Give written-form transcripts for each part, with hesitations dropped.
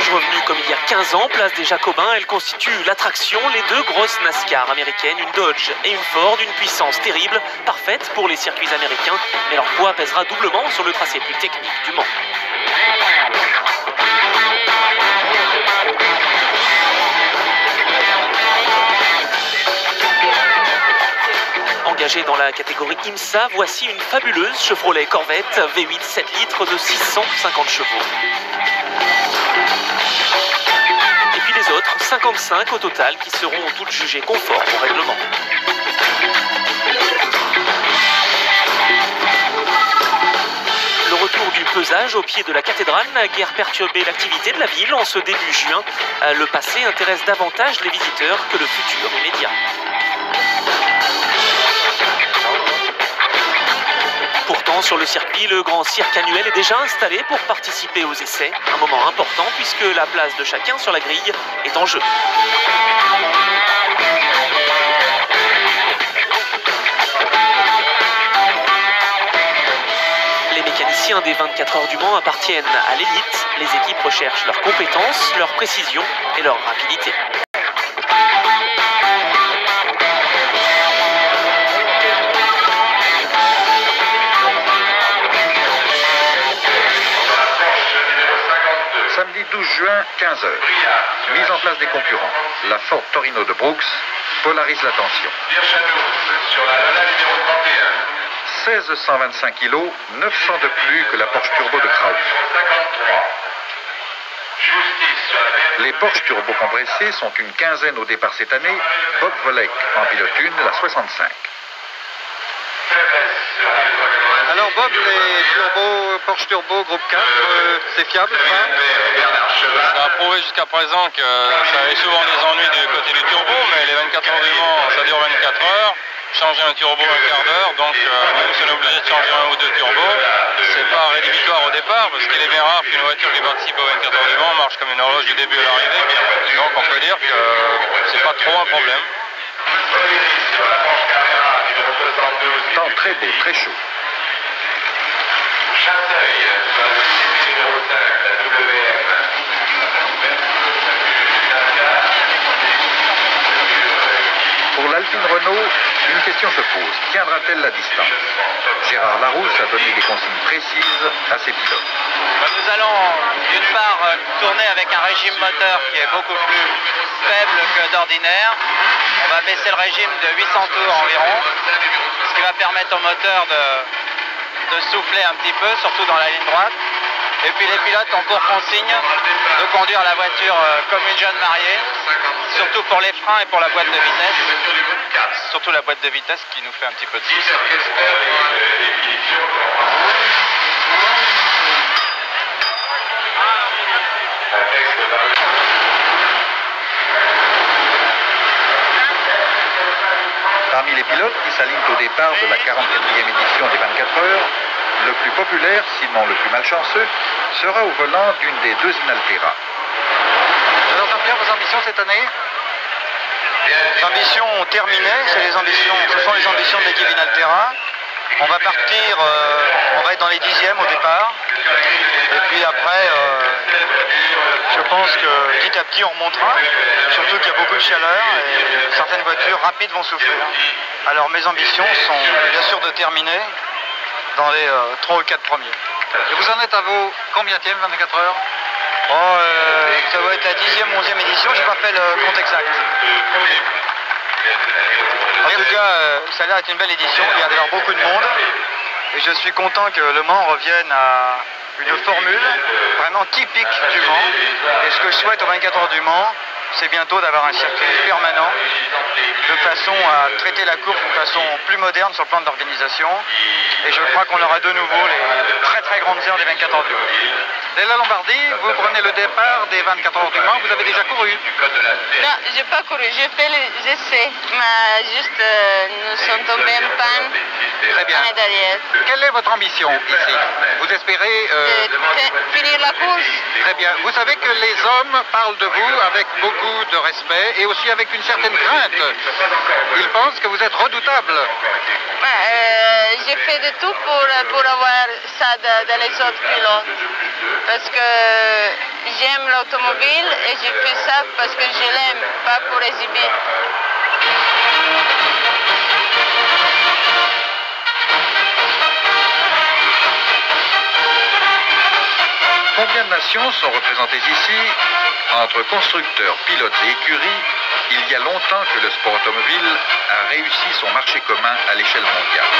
image revenue comme il y a 15 ans, place des Jacobins, elle constitue l'attraction. Les deux grosses NASCAR américaines, une Dodge et une Ford, une puissance terrible, parfaite pour les circuits américains, mais leur poids pèsera doublement sur le tracé plus technique du Mans. Engagée dans la catégorie IMSA, voici une fabuleuse Chevrolet Corvette V8 7 litres de 650 chevaux. Et puis les autres, 55 au total, qui seront toutes jugées conformes au règlement. Le retour du pesage au pied de la cathédrale n'a guère perturbé l'activité de la ville en ce début juin. Le passé intéresse davantage les visiteurs que le futur immédiat. Pourtant, sur le circuit, le grand cirque annuel est déjà installé pour participer aux essais. Un moment important puisque la place de chacun sur la grille est en jeu. Les mécaniciens des 24 heures du Mans appartiennent à l'élite. Les équipes recherchent leurs compétences, leur précision et leur rapidité. Samedi 12 juin, 15h. Mise en place des concurrents. La Ford Torino de Brooks polarise l'attention. 1625 kg, 900 de plus que la Porsche Turbo de Kraus. Les Porsche Turbo compressés sont une quinzaine au départ cette année. Bob Volek en pilote une, la 65. Alors Bob, les Porsche Turbo groupe 4, c'est fiable Ça a prouvé jusqu'à présent que ça avait souvent des ennuis du côté du turbo, mais les 24 heures du Mans, ça dure 24 heures. Changer un turbo un quart d'heure, donc même si on est obligé de changer un ou deux turbos, c'est pas rédhibitoire au départ, parce qu'il est bien rare qu'une voiture qui participe aux 24 heures du Mans marche comme une horloge du début à l'arrivée. Donc on peut dire que c'est pas trop un problème. Temps très beau, très chaud. Pour l'Alpine Renault, une question se pose. Tiendra-t-elle la distance? Gérard Larousse a donné des consignes précises à ses pilotes. Nous allons d'une part tourner avec un régime moteur qui est beaucoup plus faible que d'ordinaire. On va baisser le régime de 800 tours environ, ce qui va permettre au moteur de souffler un petit peu, surtout dans la ligne droite. Et puis les pilotes ont pour consigne de conduire la voiture comme une jeune mariée, surtout pour les freins et pour la boîte de vitesse. Surtout la boîte de vitesse qui nous fait un petit peu de soucis. Parmi les pilotes qui s'alignent au départ de la 44e édition des 24 heures, le plus populaire, sinon le plus malchanceux, sera au volant d'une des deux Inaltera. Alors Jean-Pierre, vos ambitions cette année? Les ambitions ont terminé, ce sont les ambitions de l'équipe Inaltera. On va partir, on va être dans les 10e au départ. Et puis après, je pense que petit à petit on remontera. Surtout qu'il y a beaucoup de chaleur et certaines voitures rapides vont souffrir. Alors mes ambitions sont bien sûr de terminer dans les 3 ou 4 premiers. Et vous en êtes à vos combienième 24 heures? Ça va être la 10e ou 11e édition, je n'ai pas fait le compte exact. En tout cas, ça a l'air d'être une belle édition, il y a d'ailleurs beaucoup de monde. Et je suis content que Le Mans revienne à une formule vraiment typique du Mans. Et ce que je souhaite aux 24 heures du Mans, c'est bientôt d'avoir un circuit permanent, de façon à traiter la course d'une façon plus moderne sur le plan de l'organisation. Et je crois qu'on aura de nouveau les très très grandes heures des 24 heures du Mans. Dès la Lombardie, vous prenez le départ des 24 heures du Mans, vous avez déjà couru? Non, j'ai pas couru, j'ai fait les essais, mais juste nous sont tombés en panne. Très bien. On est derrière. Quelle est votre ambition ici? Vous espérez... Finir la course. Très bien. Vous savez que les hommes parlent de vous avec beaucoup de respect et aussi avec une certaine crainte. Ils pensent que vous êtes redoutable. J'ai fait de tout pour avoir ça de les autres pilotes. Parce que j'aime l'automobile et j'ai fait ça parce que je l'aime, pas pour exhiber. Combien de nations sont représentées ici? Entre constructeurs, pilotes et écuries, il y a longtemps que le sport automobile a réussi son marché commun à l'échelle mondiale.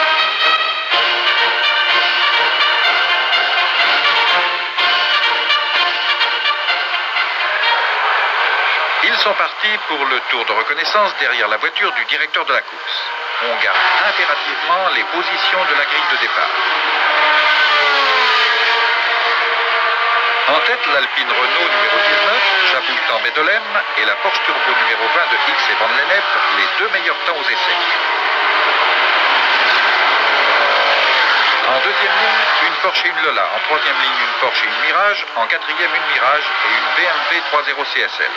Ils sont partis pour le tour de reconnaissance derrière la voiture du directeur de la course. On garde impérativement les positions de la grille de départ. En tête, l'Alpine Renault numéro 19, Jaboultan Bedolem, et la Porsche Turbo numéro 20 de X et Van Lennep, les deux meilleurs temps aux essais. En deuxième ligne, une Porsche et une Lola. En troisième ligne, une Porsche et une Mirage. En quatrième, une Mirage et une BMW 3.0 CSL.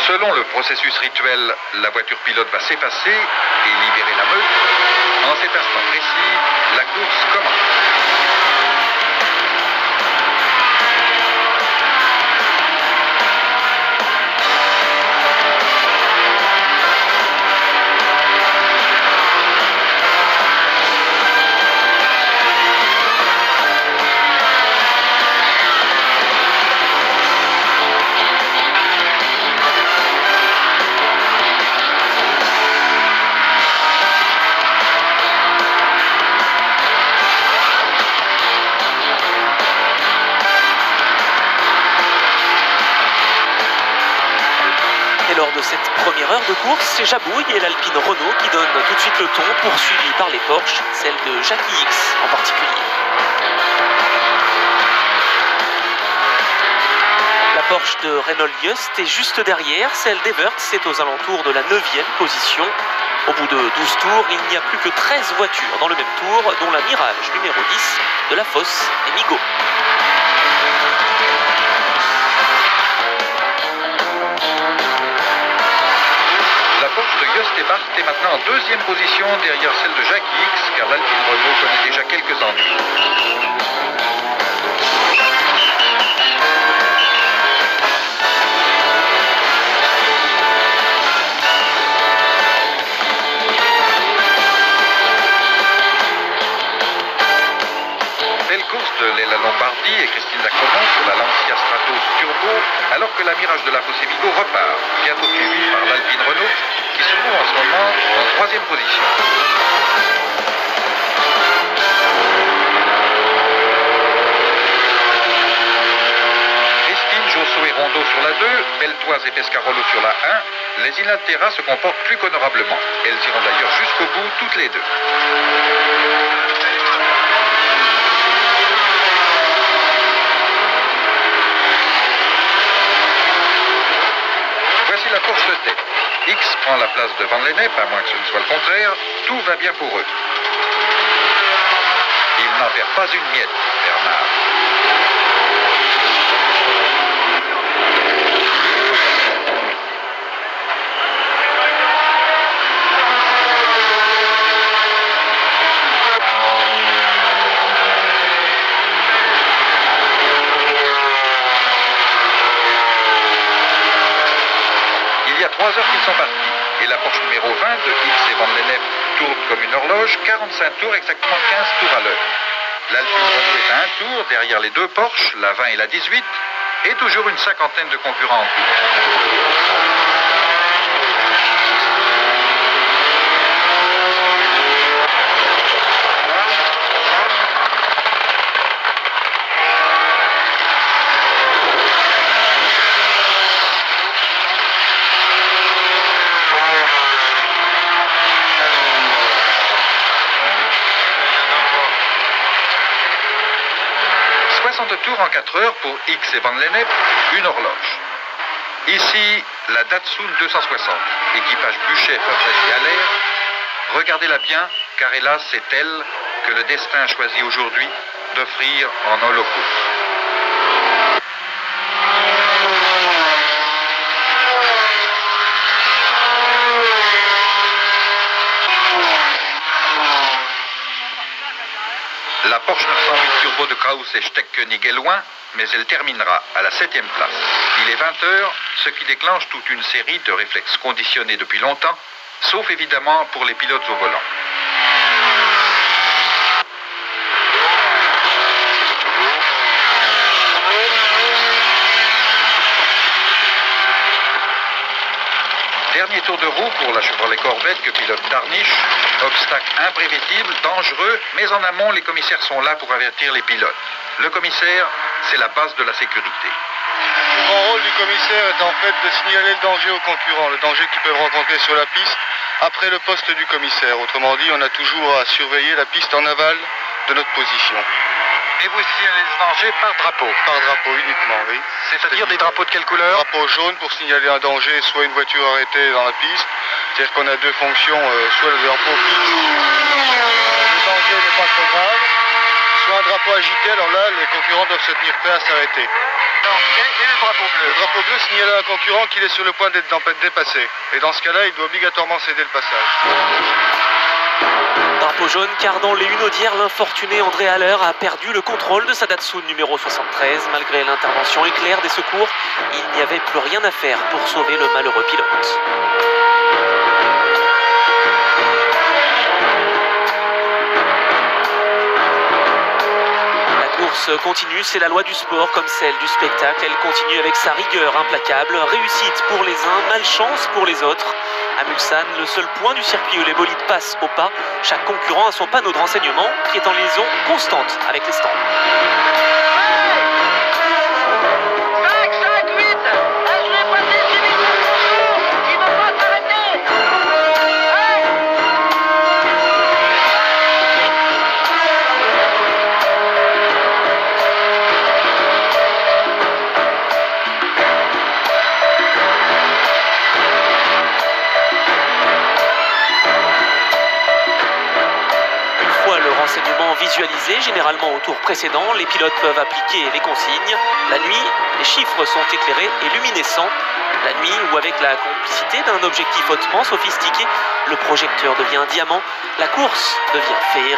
Selon le processus rituel, la voiture pilote va s'effacer et libérer la meute. En cet instant précis, la course commence. Et lors de cette première heure de course, c'est Jabouille et l'Alpine Renault qui donnent tout de suite le ton, poursuivi par les Porsche, celle de Jackie X en particulier. La Porsche de Renault Just est juste derrière, celle d'Everts est aux alentours de la 9e position. Au bout de 12 tours, il n'y a plus que 13 voitures dans le même tour, dont la Mirage numéro 10 de La Fosse et Migo. La Porsche de Jost Ebart est maintenant en deuxième position derrière celle de Jackie X, car l'Alpine Renault connaît déjà quelques ennuis. Belle course de Léla Lombardi et Christine Lacremont sur la Lancia Stratos Turbo, alors que la Mirage de La Fosse et Migo repart, bientôt suivie par l'Alpine Renault, qui se trouve en ce moment en troisième position. Christine, Josso et Rondeau sur la 2, Beltoise et Pescarolo sur la 1, les Inaltera se comportent plus qu'honorablement. Elles iront d'ailleurs jusqu'au bout, toutes les deux. Voici la Porsche de tête. X prend la place de Van Lennep, à moins que ce ne soit le contraire. Tout va bien pour eux. Il n'en perd pas une miette, Bernard. Il y a 3 heures qu'ils sont partis, et la Porsche numéro 20 de X et Van Lennep tourne comme une horloge, 45 tours, exactement 15 tours à l'heure. L'Alpine Renault est à un tour, derrière les deux Porsche, la 20 et la 18, et toujours une cinquantaine de concurrents en cours. en 4 heures pour X et Van Lennep, une horloge. Ici, la Datsun 260, équipage Buchet, Fabrèche et Allaire. Regardez-la bien, car hélas, c'est elle que le destin choisit aujourd'hui d'offrir en holocauste. La Porsche 908 Turbo de Krauss et Steckönig est loin, mais elle terminera à la 7e place. Il est 20h, ce qui déclenche toute une série de réflexes conditionnés depuis longtemps, sauf évidemment pour les pilotes au volant. Dernier tour de roue pour la Chevrolet Corvette que pilote Darniche. Obstacle imprévisible, dangereux, mais en amont, les commissaires sont là pour avertir les pilotes. Le commissaire, c'est la base de la sécurité. Le grand rôle du commissaire est en fait de signaler le danger aux concurrents, le danger qu'ils peuvent rencontrer sur la piste après le poste du commissaire. Autrement dit, on a toujours à surveiller la piste en aval de notre position. Et vous signalez le danger par drapeau? Par drapeau uniquement, oui. C'est-à-dire des drapeaux de quelle couleur? Drapeau jaune pour signaler un danger, soit une voiture arrêtée dans la piste. C'est-à-dire qu'on a deux fonctions, soit le drapeau fixe, le danger n'est pas trop grave, soit un drapeau agité, alors là, les concurrents doivent se tenir prêts à s'arrêter. Et le drapeau bleu? Le drapeau bleu signale à un concurrent qu'il est sur le point d'être dépassé. Et dans ce cas-là, il doit obligatoirement céder le passage. Drapeau jaune, car dans les Hunaudières, l'infortuné André Haller a perdu le contrôle de sa Datsun numéro 73. Malgré l'intervention éclair des secours, il n'y avait plus rien à faire pour sauver le malheureux pilote. La course continue, c'est la loi du sport comme celle du spectacle. Elle continue avec sa rigueur implacable. Réussite pour les uns, malchance pour les autres. À Mulsanne, le seul point du circuit où les bolides passent au pas, chaque concurrent a son panneau de renseignement qui est en liaison constante avec les stands. 5, 5, 8, je vais passer 6 minutes, il ne va pas s'arrêter. Renseignements visualisés, généralement au tour précédent, les pilotes peuvent appliquer les consignes. La nuit, les chiffres sont éclairés et luminescents. La nuit, ou avec la complicité d'un objectif hautement sophistiqué, le projecteur devient un diamant, la course devient féerie.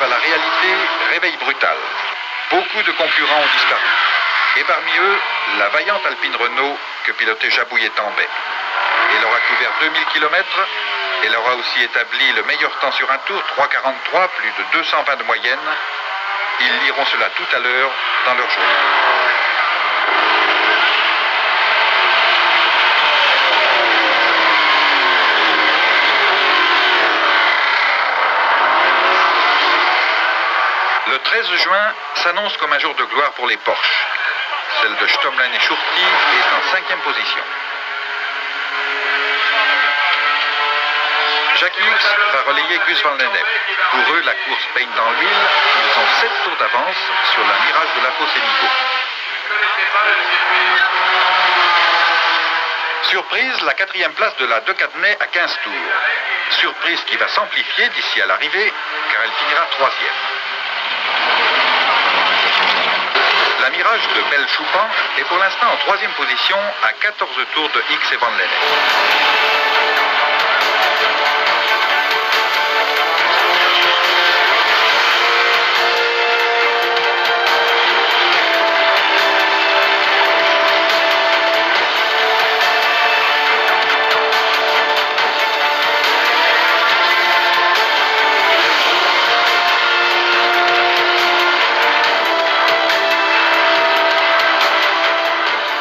À la réalité, réveil brutal. Beaucoup de concurrents ont disparu. Et parmi eux, la vaillante Alpine Renault que pilotait Jabouille et Tambay. Elle aura couvert 2000 km. Elle aura aussi établi le meilleur temps sur un tour, 3,43, plus de 220 de moyenne. Ils liront cela tout à l'heure dans leur journal. 16 juin s'annonce comme un jour de gloire pour les Porsche. Celle de Stommelen et Schurti est en 5e position. Jackie Hicks va relayer Gus Van Lennep. Pour eux, la course baigne dans l'huile. Ils ont 7 tours d'avance sur la Mirage de la Fosse et Nigo. Surprise, la 4e place de la De Cadenet à 15 tours. Surprise qui va s'amplifier d'ici à l'arrivée, car elle finira 3e. La Mirage de Belle-Choupan est pour l'instant en 3e position à 14 tours de Hicks et Van Lennep.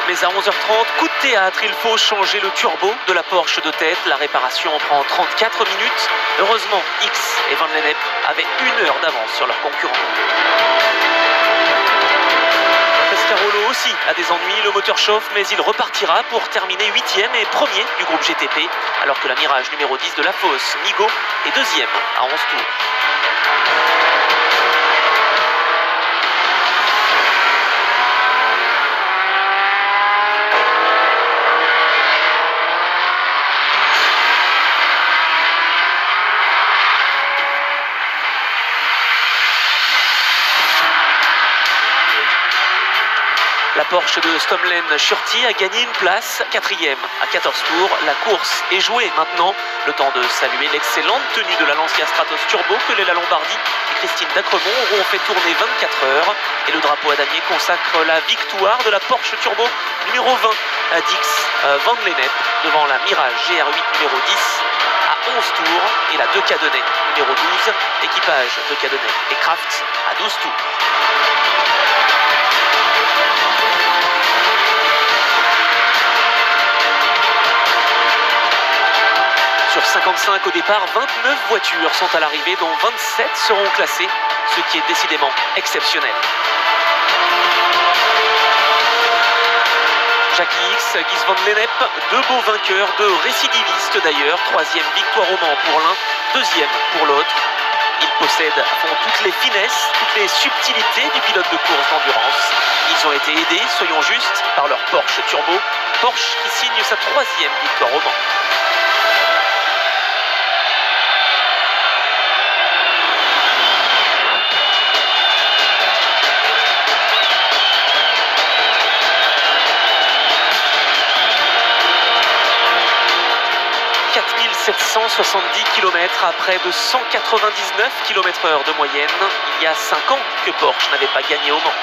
Mais à 11h30, coup de théâtre, il faut changer le turbo de la Porsche de tête. La réparation prend 34 minutes. Heureusement, Hicks et Van Lennep avaient 1 heure d'avance sur leurs concurrents. Pescarolo aussi a des ennuis, le moteur chauffe, mais il repartira pour terminer 8e et 1er du groupe GTP, alors que la Mirage numéro 10 de la Fosse, Nigo, est 2e à 11 tours. La Porsche de Stommelen Schurti a gagné une place, 4e à 14 tours. La course est jouée maintenant. Le temps de saluer l'excellente tenue de la Lancia Stratos Turbo que Léla Lombardi et Christine Dacremont auront fait tourner 24 heures. Et le drapeau à damier consacre la victoire de la Porsche Turbo numéro 20 à Dix Van Lennep devant la Mirage GR8 numéro 10 à 11 tours et la De Cadenet numéro 12, équipage De Cadenet et Kraft à 12 tours. Sur 55 au départ, 29 voitures sont à l'arrivée, dont 27 seront classées, ce qui est décidément exceptionnel. Jackie Hicks, Gus Van Lennep, 2 beaux vainqueurs, 2 récidivistes d'ailleurs, 3e victoire au Mans pour l'un, 2e pour l'autre. Ils possèdent à fond toutes les finesses, toutes les subtilités du pilote de course d'endurance. Ils ont été aidés, soyons justes, par leur Porsche Turbo, Porsche qui signe sa 3e victoire au Mans. « 770 km à près de 199 km/h de moyenne. Il y a 5 ans que Porsche n'avait pas gagné au Mans.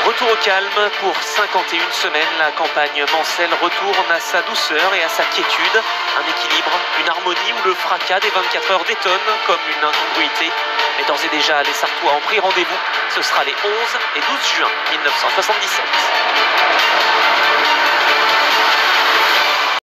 Retour au calme pour 51 semaines, la campagne Mansell retourne à sa douceur et à sa quiétude. Un équilibre, une harmonie où le fracas des 24 heures détonne comme une incongruité. Mais d'ores et déjà, les Sartois ont pris rendez-vous. Ce sera les 11 et 12 juin 1977.